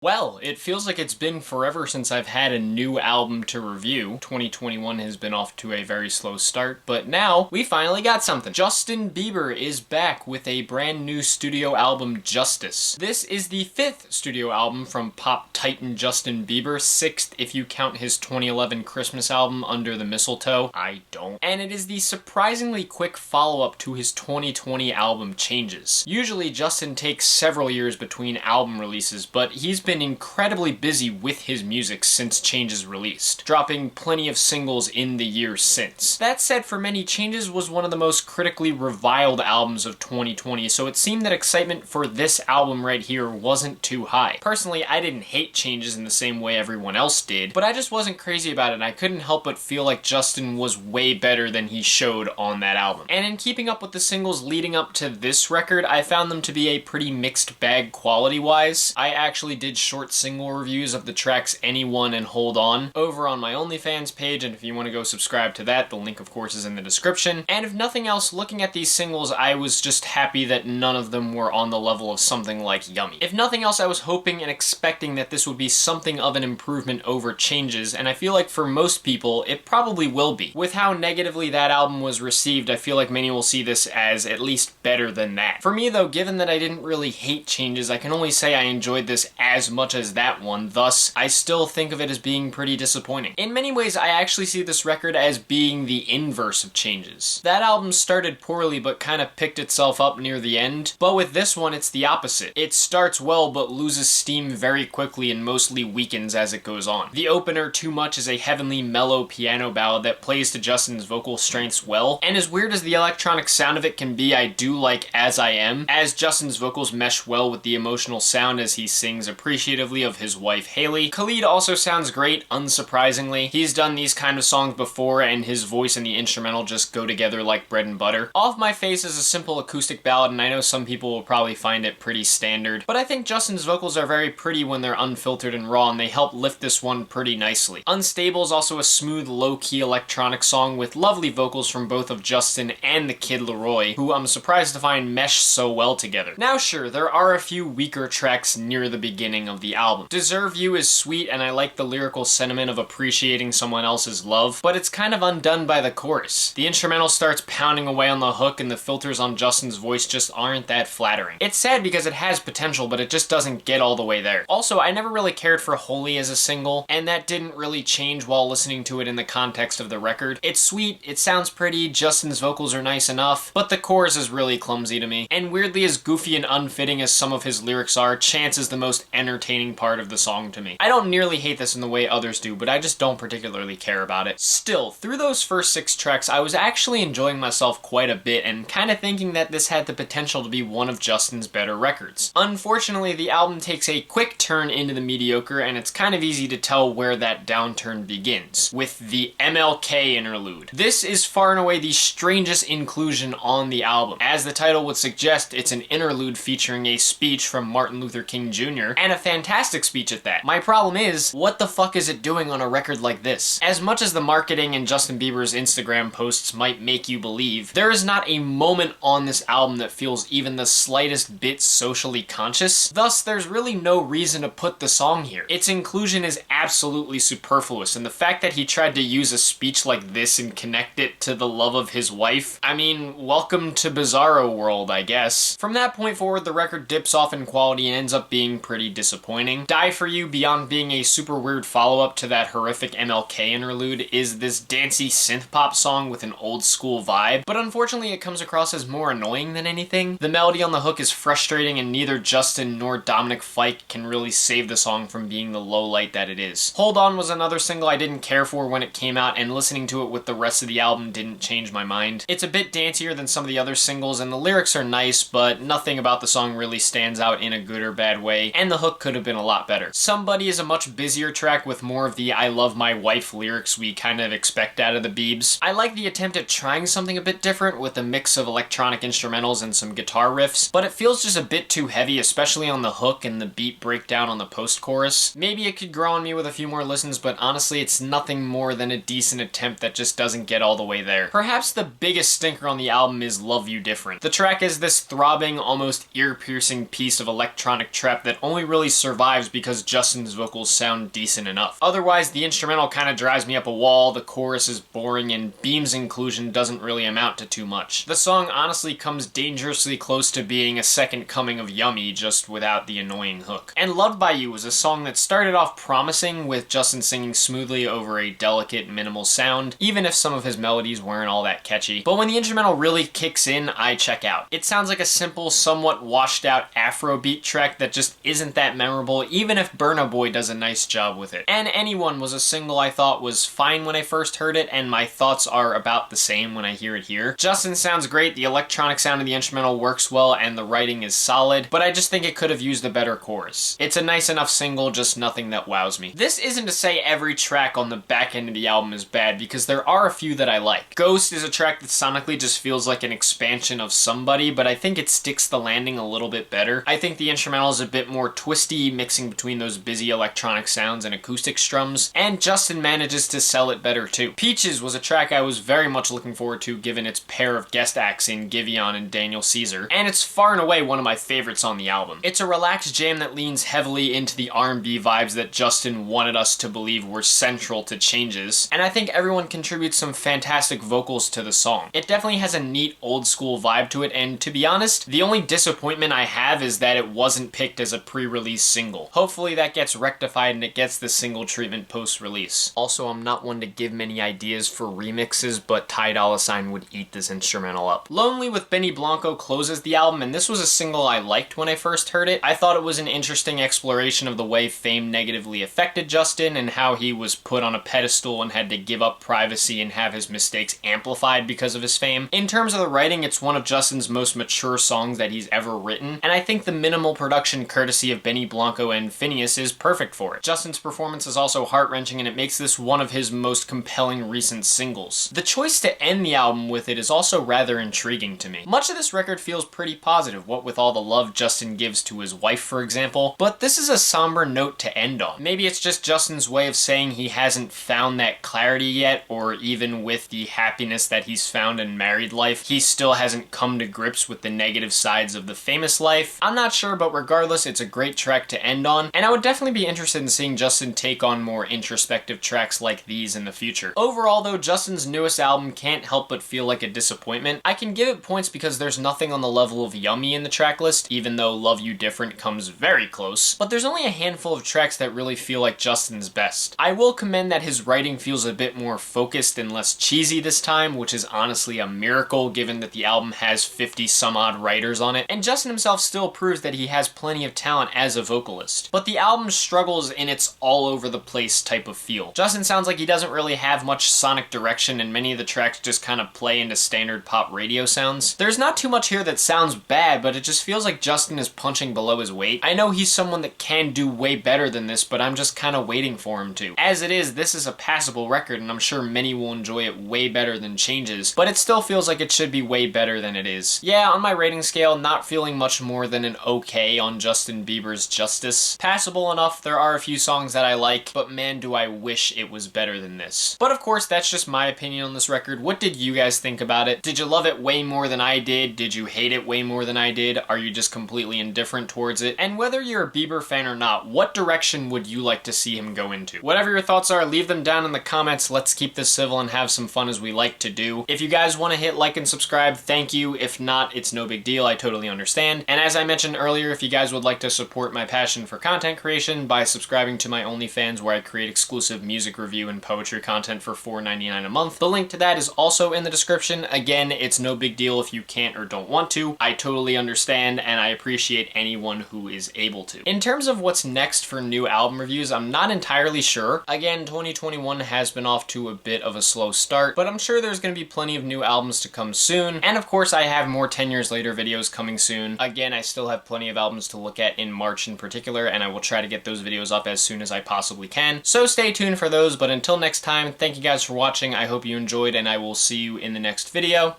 Well, it feels like it's been forever since I've had a new album to review. 2021 has been off to a very slow start, but now we finally got something. Justin Bieber is back with a brand new studio album, Justice. This is the 5th studio album from pop titan Justin Bieber, 6th if you count his 2011 Christmas album, Under the Mistletoe. I don't. And it is the surprisingly quick follow-up to his 2020 album, Changes. Usually Justin takes several years between album releases, but he's been incredibly busy with his music since Changes released, dropping plenty of singles in the years since. That said, for many, Changes was one of the most critically reviled albums of 2020, so it seemed that excitement for this album right here wasn't too high. Personally, I didn't hate Changes in the same way everyone else did, but I just wasn't crazy about it, and I couldn't help but feel like Justin was way better than he showed on that album. And in keeping up with the singles leading up to this record, I found them to be a pretty mixed bag quality-wise. I actually did short single reviews of the tracks Anyone and Hold On over on my OnlyFans page, and if you want to go subscribe to that, the link of course is in the description. And if nothing else, looking at these singles, I was just happy that none of them were on the level of something like Yummy. If nothing else, I was hoping and expecting that this would be something of an improvement over Changes, and I feel like for most people, it probably will be. With how negatively that album was received, I feel like many will see this as at least better than that. For me though, given that I didn't really hate Changes, I can only say I enjoyed this as much as that one, thus I still think of it as being pretty disappointing. In many ways, I actually see this record as being the inverse of Changes. That album started poorly but kind of picked itself up near the end, but with this one it's the opposite. It starts well but loses steam very quickly and mostly weakens as it goes on. The opener, Too Much, is a heavenly mellow piano ballad that plays to Justin's vocal strengths well, and as weird as the electronic sound of it can be, I do like As I Am, as Justin's vocals mesh well with the emotional sound as he sings appreciatively of his wife Haley. Khalid also sounds great, unsurprisingly. He's done these kind of songs before and his voice and the instrumental just go together like bread and butter. Off My Face is a simple acoustic ballad, and I know some people will probably find it pretty standard, but I think Justin's vocals are very pretty when they're unfiltered and raw, and they help lift this one pretty nicely. Unstable is also a smooth, low-key electronic song with lovely vocals from both of Justin and the Kid Laroi, who I'm surprised to find mesh so well together. Now sure, there are a few weaker tracks near the beginning of the album. Deserve You is sweet, and I like the lyrical sentiment of appreciating someone else's love, but it's kind of undone by the chorus. The instrumental starts pounding away on the hook, and the filters on Justin's voice just aren't that flattering. It's sad because it has potential, but it just doesn't get all the way there. Also, I never really cared for Holy as a single, and that didn't really change while listening to it in the context of the record. It's sweet, it sounds pretty, Justin's vocals are nice enough, but the chorus is really clumsy to me. And weirdly as goofy and unfitting as some of his lyrics are, Chance is the most entertaining part of the song to me. I don't nearly hate this in the way others do, but I just don't particularly care about it. Still, through those first 6 tracks, I was actually enjoying myself quite a bit and kind of thinking that this had the potential to be one of Justin's better records. Unfortunately, the album takes a quick turn into the mediocre, and it's kind of easy to tell where that downturn begins, with the MLK Interlude. This is far and away the strangest inclusion on the album. As the title would suggest, it's an interlude featuring a speech from Martin Luther King Jr., and a fantastic speech at that. My problem is, what the fuck is it doing on a record like this? As much as the marketing and Justin Bieber's Instagram posts might make you believe, there is not a moment on this album that feels even the slightest bit socially conscious, thus there's really no reason to put the song here. Its inclusion is absolutely superfluous, and the fact that he tried to use a speech like this and connect it to the love of his wife, I mean, welcome to Bizarro World, I guess. From that point forward, the record dips off in quality and ends up being pretty disappointing. Die For You, beyond being a super weird follow-up to that horrific MLK interlude, is this dancey synth-pop song with an old-school vibe, but unfortunately it comes across as more annoying than anything. The melody on the hook is frustrating, and neither Justin nor Dominic Fike can really save the song from being the low light that it is. Hold On was another single I didn't care for when it came out, and listening to it with the rest of the album didn't change my mind. It's a bit dancier than some of the other singles, and the lyrics are nice, but nothing about the song really stands out in a good or bad way, and the hook could have been a lot better. Somebody is a much busier track with more of the I love my wife lyrics we kind of expect out of the Biebs. I like the attempt at trying something a bit different with a mix of electronic instrumentals and some guitar riffs, but it feels just a bit too heavy, especially on the hook and the beat breakdown on the post-chorus. Maybe it could grow on me with a few more listens, but honestly it's nothing more than a decent attempt that just doesn't get all the way there. Perhaps the biggest stinker on the album is Love You Different. The track is this throbbing, almost ear-piercing piece of electronic trap that only really survives because Justin's vocals sound decent enough. Otherwise, the instrumental kind of drives me up a wall, the chorus is boring, and Beam's inclusion doesn't really amount to too much. The song honestly comes dangerously close to being a second coming of Yummy, just without the annoying hook. And Loved by You was a song that started off promising, with Justin singing smoothly over a delicate, minimal sound, even if some of his melodies weren't all that catchy. But when the instrumental really kicks in, I check out. It sounds like a simple, somewhat washed out Afrobeat track that just isn't that memorable, even if Burna Boy does a nice job with it. And Anyone was a single I thought was fine when I first heard it, and my thoughts are about the same when I hear it here. Justin sounds great, the electronic sound of the instrumental works well, and the writing is solid, but I just think it could have used a better chorus. It's a nice enough single, just nothing that wows me. This isn't to say every track on the back end of the album is bad, because there are a few that I like. Ghost is a track that sonically just feels like an expansion of Somebody, but I think it sticks the landing a little bit better. I think the instrumental is a bit more twisty, mixing between those busy electronic sounds and acoustic strums, and Justin manages to sell it better too. Peaches was a track I was very much looking forward to given its pair of guest acts in Giveon and Daniel Caesar, and it's far and away one of my favorites on the album. It's a relaxed jam that leans heavily into the R&B vibes that Justin wanted us to believe were central to Changes, and I think everyone contributes some fantastic vocals to the song. It definitely has a neat old school vibe to it, and to be honest, the only disappointment I have is that it wasn't picked as a pre-release single. Hopefully that gets rectified and it gets the single treatment post-release. Also, I'm not one to give many ideas for remixes, but Ty Dolla $ign would eat this instrumental up. Lonely with Benny Blanco closes the album, and this was a single I liked when I first heard it. I thought it was an interesting exploration of the way fame negatively affected Justin and how he was put on a pedestal and had to give up privacy and have his mistakes amplified because of his fame. In terms of the writing, it's one of Justin's most mature songs that he's ever written, and I think the minimal production courtesy of Benny Blanco and Phineas is perfect for it. Justin's performance is also heart-wrenching, and it makes this one of his most compelling recent singles. The choice to end the album with it is also rather intriguing to me. Much of this record feels pretty positive, what with all the love Justin gives to his wife, for example, but this is a somber note to end on. Maybe it's just Justin's way of saying he hasn't found that clarity yet, or even with the happiness that he's found in married life, he still hasn't come to grips with the negative sides of the famous life. I'm not sure, but regardless, it's a great track to end on, and I would definitely be interested in seeing Justin take on more introspective tracks like these in the future. Overall though, Justin's newest album can't help but feel like a disappointment. I can give it points because there's nothing on the level of Yummy in the track list, even though Love You Different comes very close, but there's only a handful of tracks that really feel like Justin's best. I will commend that his writing feels a bit more focused and less cheesy this time, which is honestly a miracle given that the album has 50 some odd writers on it, and Justin himself still proves that he has plenty of talent as a vocalist. But the album struggles in its all over the place type of feel. Justin sounds like he doesn't really have much sonic direction, and many of the tracks just kind of play into standard pop radio sounds. There's not too much here that sounds bad, but it just feels like Justin is punching below his weight. I know he's someone that can do way better than this, but I'm just kind of waiting for him to. As it is, this is a passable record, and I'm sure many will enjoy it way better than Changes, but it still feels like it should be way better than it is. Yeah, on my rating scale, not feeling much more than an okay on Justin Bieber's Justice. Passable enough, there are a few songs that I like, but man do I wish it was better than this. But of course, that's just my opinion on this record. What did you guys think about it? Did you love it way more than I did? Did you hate it way more than I did? Are you just completely indifferent towards it? And whether you're a Bieber fan or not, what direction would you like to see him go into? Whatever your thoughts are, leave them down in the comments. Let's keep this civil and have some fun as we like to do. If you guys want to hit like and subscribe, thank you. If not, it's no big deal. I totally understand. And as I mentioned earlier, if you guys would like to support my passion for content creation by subscribing to my OnlyFans, where I create exclusive music review and poetry content for $4.99 a month, the link to that is also in the description. Again, it's no big deal if you can't or don't want to. I totally understand, and I appreciate anyone who is able to. In terms of what's next for new album reviews, I'm not entirely sure. Again, 2021 has been off to a bit of a slow start, but I'm sure there's going to be plenty of new albums to come soon. And of course, I have more 10 Years Later videos coming soon. Again, I still have plenty of albums to look at in March in particular, and I will try to get those videos up as soon as I possibly can. So stay tuned for those, but until next time, thank you guys for watching. I hope you enjoyed, and I will see you in the next video.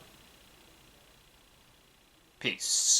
Peace.